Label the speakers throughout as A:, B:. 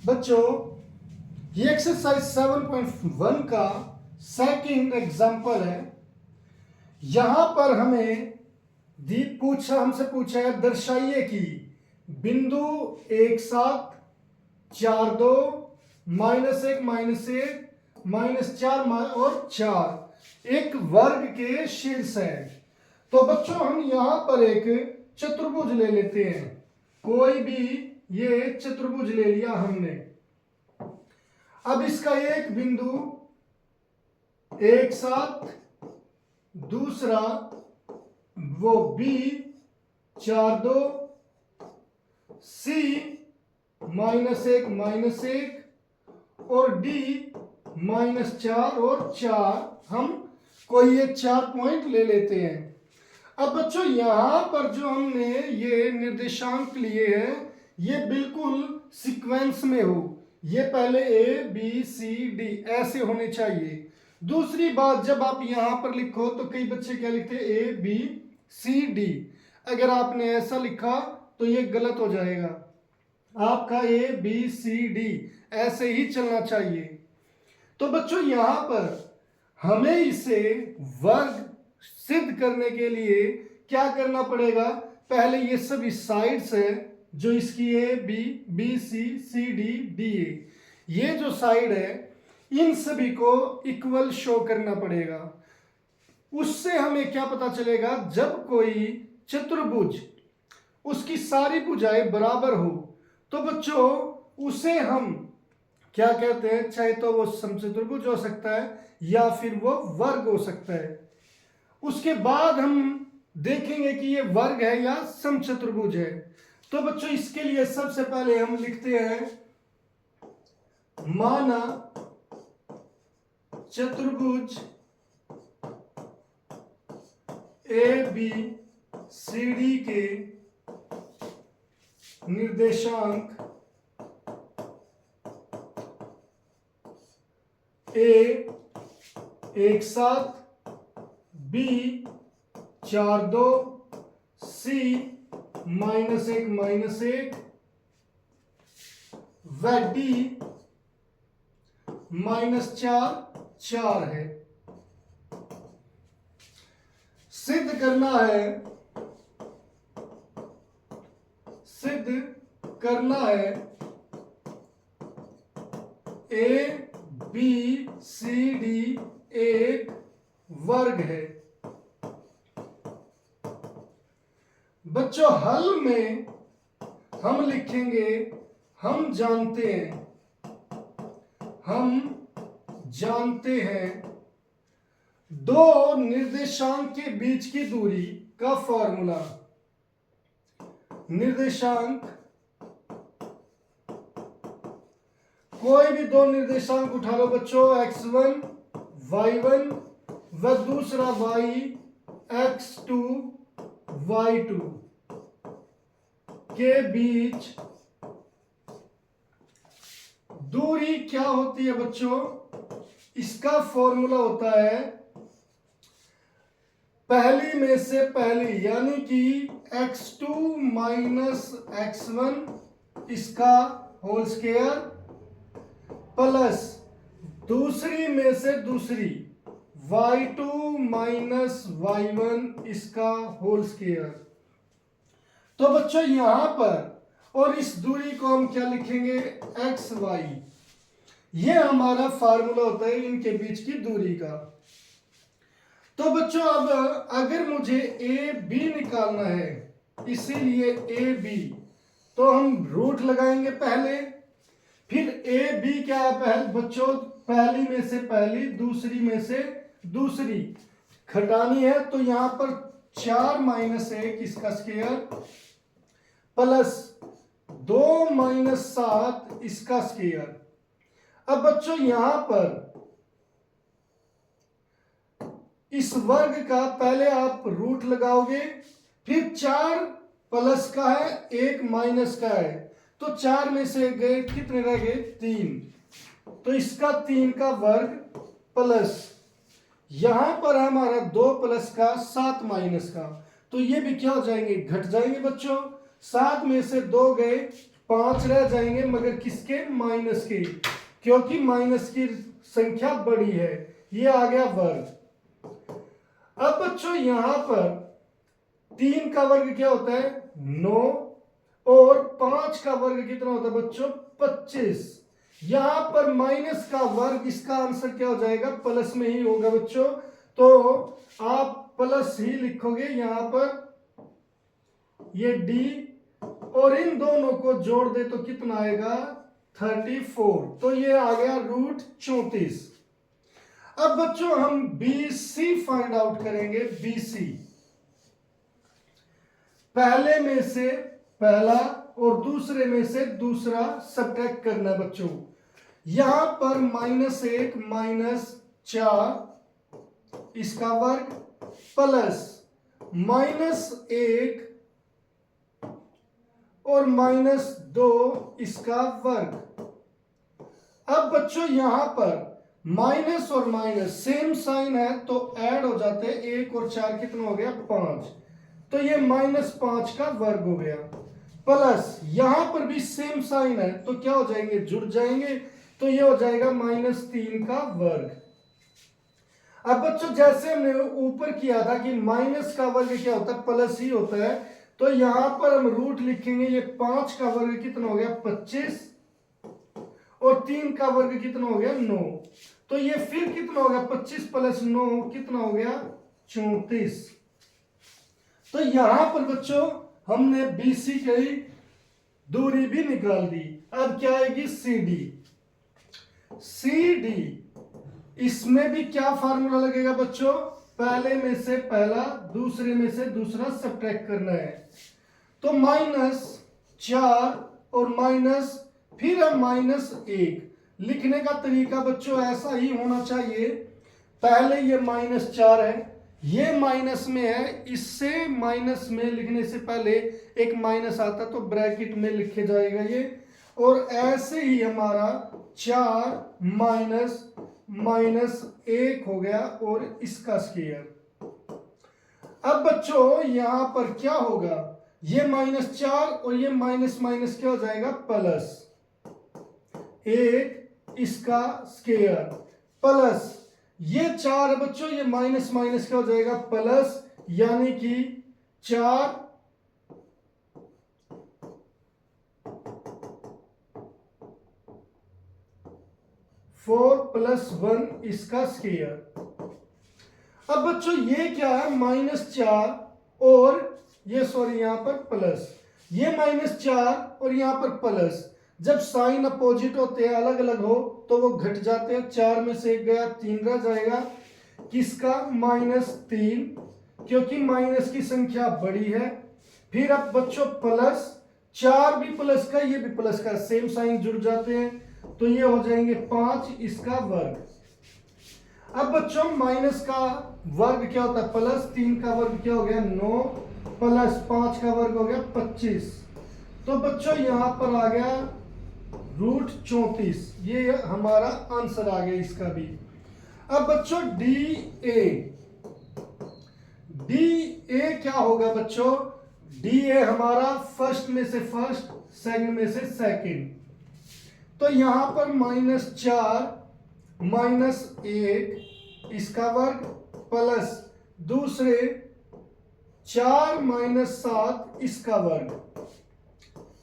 A: बच्चों ये एक्सरसाइज 7.1 का सेकंड एग्जाम्पल है। यहां पर हमसे पूछा है दर्शाइए कि बिंदु 1 7 4 2 -1 -1 -4 और 4 एक वर्ग के शीर्ष है। तो बच्चों हम यहां पर एक चतुर्भुज ले लेते हैं। कोई भी ये चतुर्भुज ले लिया हमने। अब इसका एक बिंदु 1 7, दूसरा वो B 4 2, C -1 -1 और D -4 और 4 हम कोई ये 4 पॉइंट ले लेते हैं। अब बच्चों यहां पर जो हमने ये निर्देशांक लिए हैं ये बिल्कुल सीक्वेंस में हो। ये पहले A B C D ऐसे होने चाहिए। दूसरी बात, जब आप यहां पर लिखो तो कई बच्चे क्या लिखते हैं A B C D। अगर आपने ऐसा लिखा तो ये गलत हो जाएगा। आपका A B C D ऐसे ही चलना चाहिए। तो बच्चों यहां पर हमें इसे वर्ग सिद्ध करने के लिए क्या करना पड़ेगा? पहले ये सभी साइड्स है जो इसकी A B B C C D D A, ये जो साइड है इन सभी को इक्वल शो करना पड़ेगा। उससे हमें क्या पता चलेगा? जब कोई चतुर्भुज उसकी सारी भुजाएं बराबर हो तो बच्चों उसे हम क्या कहते हैं? चाहे तो वो समचतुर्भुज हो सकता है या फिर वो वर्ग हो सकता है। उसके बाद हम देखेंगे कि ये वर्ग है या समचतुर्भुज है। तो बच्चों इसके लिए सबसे पहले हम लिखते हैं माना चतुर्भुज ए बी सी डी के निर्देशांक A 1 7, B 4 2, C -1 -1 व D -4 4 है। सिद्ध करना है A B C D एक वर्ग है। बच्चों हल में हम लिखेंगे हम जानते हैं दो निर्देशांक के बीच की दूरी का फॉर्मूला। निर्देशांक कोई भी दो निर्देशांक उठा लो बच्चों, x1 y1 व दूसरा y x2 y2 के बीच दूरी क्या होती है बच्चों? इसका फॉर्मूला होता है पहली में से पहली यानी कि x2 - x1 इसका होल स्क्वायर प्लस दूसरी में से दूसरी y2 - y1 इसका होल स्क्वायर। तो बच्चों यहां पर और इस दूरी को हम क्या लिखेंगे? xy। ये हमारा फार्मूला होता है इनके बीच की दूरी का। तो बच्चों अब अगर मुझे ए बी निकालना है, इसीलिए ए बी, तो हम रूट लगाएंगे पहले। फिर ए बी क्या है बच्चों? पहली में से पहली, दूसरी में से दूसरी घटानी है तो यहां पर 4 - 1 इसका स्क्वायर प्लस 2 - 7 इसका स्क्वायर। अब बच्चों यहां पर इस वर्ग का पहले आप रूट लगाओगे, फिर 4 प्लस का है 1 माइनस का है, तो 4 में से गए कितने रह गए? 3। तो इसका 3 का वर्ग प्लस यहां पर हमारा 2 प्लस का 7 माइनस का, तो ये भी क्या हो जाएंगे? घट जाएंगे बच्चों। 7 में से 2 गए 5 रह जाएंगे, मगर किसके? माइनस के, क्योंकि माइनस की संख्या बड़ी है। ये आ गया वर्ग। अब बच्चों यहां पर 3 का वर्ग क्या होता है? 9, और 5 का वर्ग कितना होता है बच्चों? 25। यहां पर माइनस का वर्ग, इसका आंसर क्या हो जाएगा? प्लस में ही होगा बच्चों, तो आप प्लस ही लिखोगे यहां पर, ये डी, और इन दोनों को जोड़ दे तो कितना आएगा? 34। तो ये आ गया रूट 34। अब बच्चों हम BC फाइंड आउट करेंगे। BC पहले में से पहला और दूसरे में से दूसरा सब्ट्रैक्ट करना है बच्चों। यहां पर -1 -4 इसका वर्ग प्लस -1 और -2 इसका वर्ग। अब बच्चों यहां पर माइनस और माइनस सेम साइन है तो ऐड हो जाते हैं। 1 और 4 कितना हो गया? 5। तो ये -5 का वर्ग हो गया, प्लस यहां पर भी सेम साइन है तो क्या हो जाएंगे? जुड़ जाएंगे, तो ये हो जाएगा -3 का वर्ग। अब बच्चों जैसे हमने ऊपर किया था कि माइनस का वर्ग क्या होता है? प्लस ही होता है, तो यहां पर हम रूट लिखेंगे। ये 5 का वर्ग कितना हो गया? 25, और 3 का वर्ग कितना हो गया? 9। तो ये फिर कितना हो गया? 25 + 9 कितना हो गया? 34। तो यहां पर बच्चों हमने BC की दूरी भी निकाल दी। अब क्या आएगी? CD। CD इसमें भी क्या फार्मूला लगेगा बच्चों? पहले में से पहला, दूसरे में से दूसरा सब्ट्रैक्ट करना है। तो -4 और माइनस, फिर हम -1। लिखने का तरीका बच्चों ऐसा ही होना चाहिए। पहले ये -4 है, ये माइनस में है, इससे माइनस में लिखने से पहले एक माइनस आता तो ब्रैकेट में लिखे जाएगा ये, और ऐसे ही हमारा 4 -1 हो गया और इसका स्क्वायर। अब बच्चों यहां पर क्या होगा? ये -4 और ये माइनस माइनस क्या हो जाएगा? प्लस 1 इसका स्क्वायर, प्लस ये 4 है बच्चों, ये माइनस माइनस क्या हो जाएगा? प्लस, यानी कि 4 4 + 1 इसका स्क्वायर। अब बच्चों ये क्या है? -4 और ये सॉरी यहां पर प्लस, ये -4 और यहां पर प्लस। जब साइन अपोजिट होते हैं, अलग अलग हो, तो वो घट जाते हैं। 4 में से 1 गया, 3 रह जाएगा। किसका? -3, क्योंकि माइनस की संख्या बड़ी है। फिर अब बच्चों प्लस, 4 भी प्लस का, ये भी प्लस का, सेम साइन जुड़ जाते हैं, तो ये हो जाएंगे 5 इसका वर्ग। अब बच्चों माइनस का वर्ग क्या होता है? प्लस, 3 का वर्ग क्या हो गया? 9, प्लस 5 का वर्ग हो गया 25। तो बच्चों यहां पर आ गया रूट 34। ये हमारा आंसर आ गया इसका भी। अब बच्चों DA क्या होगा बच्चों? DA हमारा फर्स्ट में से फर्स्ट, सेकंड में से सेकंड। तो यहां पर -4 -1 इसका वर्ग, प्लस दूसरे 4 -7 इसका वर्ग।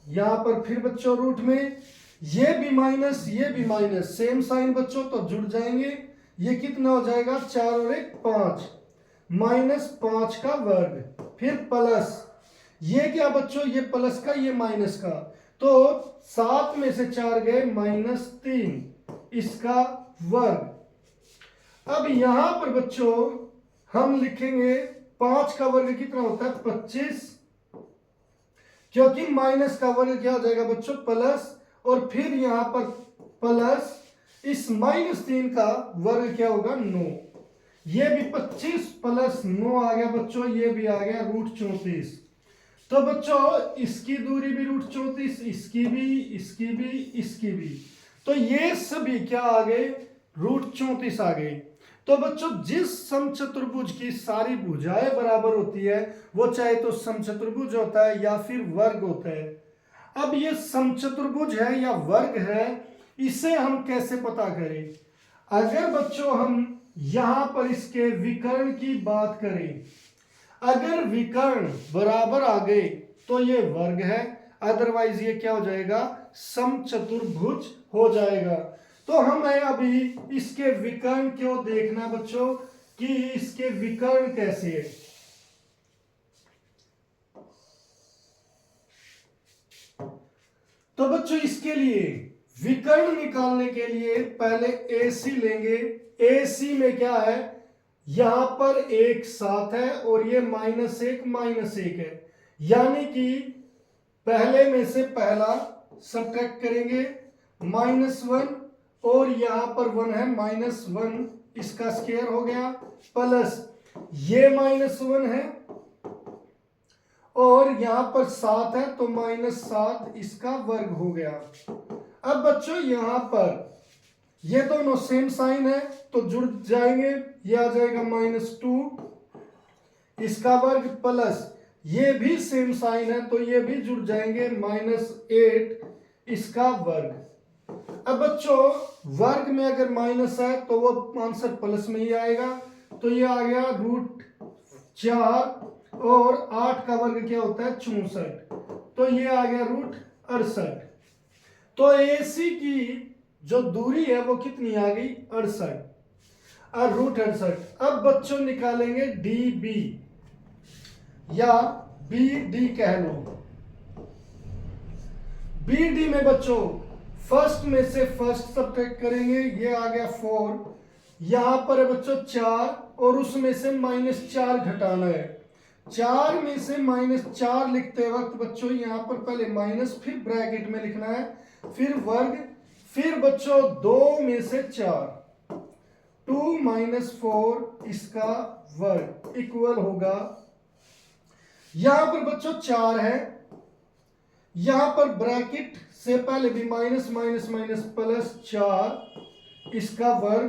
A: यहां पर फिर बच्चों रूट में ये भी माइनस, ये भी माइनस, सेम साइन बच्चों, तो जुड़ जाएंगे। ये कितना हो जाएगा? 4 और 1 5, -5 का वर्ग, फिर प्लस, ये क्या बच्चों? ये प्लस का, ये माइनस का, तो 7 में से 4 गए, -3 इसका वर्ग। अब यहां पर बच्चों हम लिखेंगे 5 का वर्ग कितना होता है? 25, क्योंकि माइनस का वर्ग क्या हो जाएगा बच्चों? प्लस, और फिर यहां पर प्लस, इस -3 का वर्ग क्या होगा? 9। ये भी 25 + 9 आ गया बच्चों, ये भी आ गया रूट 34। तो बच्चों इसकी दूरी भी रूट 34, इसकी भी, इसकी भी, इसकी भी, तो ये सभी क्या आ गए? रूट 34 आ गए। तो बच्चों जिस समचतुर्भुज की सारी भुजाएं बराबर होती है, वो चाहे तो समचतुर्भुज होता है या फिर वर्ग होता है। अब ये समचतुर्भुज है या वर्ग है, इसे हम कैसे पता करें? अगर बच्चों हम यहां पर इसके विकर्ण की बात करें, अगर विकर्ण बराबर आ गए तो ये वर्ग है, अदरवाइज ये क्या हो जाएगा? समचतुर्भुज हो जाएगा। तो हमें अभी इसके विकर्ण क्यों देखना बच्चों कि इसके विकर्ण कैसे है। तो बच्चों इसके लिए विकर्ण निकालने के लिए पहले AC लेंगे। AC में क्या है? यहां पर एक साथ है और ये -1 है, यानी कि पहले में से पहला सब्ट्रैक्ट करेंगे -1 और यहां पर 1 है -1, इसका स्क्वायर हो गया, प्लस ये -1 है और यहां पर 7 है तो -7 इसका वर्ग हो गया। अब बच्चों यहां पर ये दोनों सेम साइन है तो जुड़ जाएंगे, ये आ जाएगा -2 इसका वर्ग, प्लस ये भी सेम साइन है तो ये भी जुड़ जाएंगे -8 इसका वर्ग। अब बच्चों वर्ग में अगर माइनस है तो वो आंसर प्लस में ही आएगा, तो ये आ गया √4 और 8 का वर्ग क्या होता है? 64, तो ये आ गया √68। तो AC की जो दूरी है वो कितनी आ गई? 68 और √68। अब बच्चों निकालेंगे DB या BD कह लो। BD में बच्चों फर्स्ट में से फर्स्ट सब्ट्रैक्ट करेंगे, ये आ गया 4, यहां पर है बच्चों 4 और उसमें से -4 घटाना है। 4 में से -4 लिखते वक्त बच्चों यहां पर पहले माइनस, फिर ब्रैकेट में लिखना है, फिर वर्ग, फिर बच्चों 2 में से 4, 2 - 4 इसका वर्ग इक्वल होगा, यहां पर बच्चों 4 है, यहां पर ब्रैकेट से पहले भी माइनस माइनस माइनस प्लस 4 इसका वर्ग,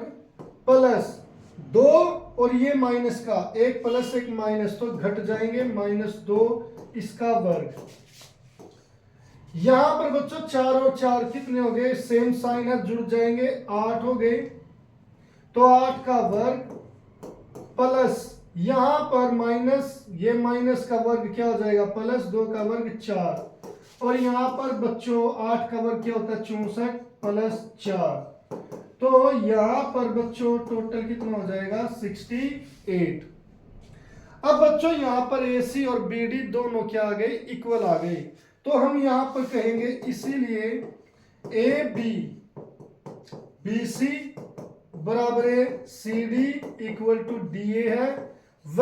A: प्लस 2 और ये माइनस का एक प्लस एक माइनस तो घट जाएंगे -2 इसका वर्ग। यहां पर बच्चों 4 और 4 कितने हो गए? सेम साइन है, जुड़ जाएंगे, 8 हो गए, तो 8 का वर्ग, प्लस यहां पर माइनस, ये माइनस का वर्ग क्या हो जाएगा? +2 का वर्ग 4, और यहां पर बच्चों 8 का वर्ग क्या होता है? 64 प्लस 4, तो यहां पर बच्चों टोटल कितना हो जाएगा? 68। अब बच्चों यहां पर AC और BD दोनों क्या आ गए? इक्वल आ गए, तो हम यहां पर कहेंगे इसीलिए AB BC बराबर है CD इक्वल टू DA है, व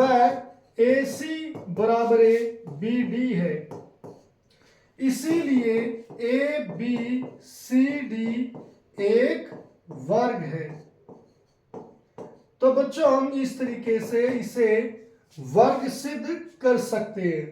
A: AC बराबर है BD है, इसीलिए ABCD एक वर्ग है। तो बच्चों हम इस तरीके से इसे वर्ग सिद्ध कर सकते हैं।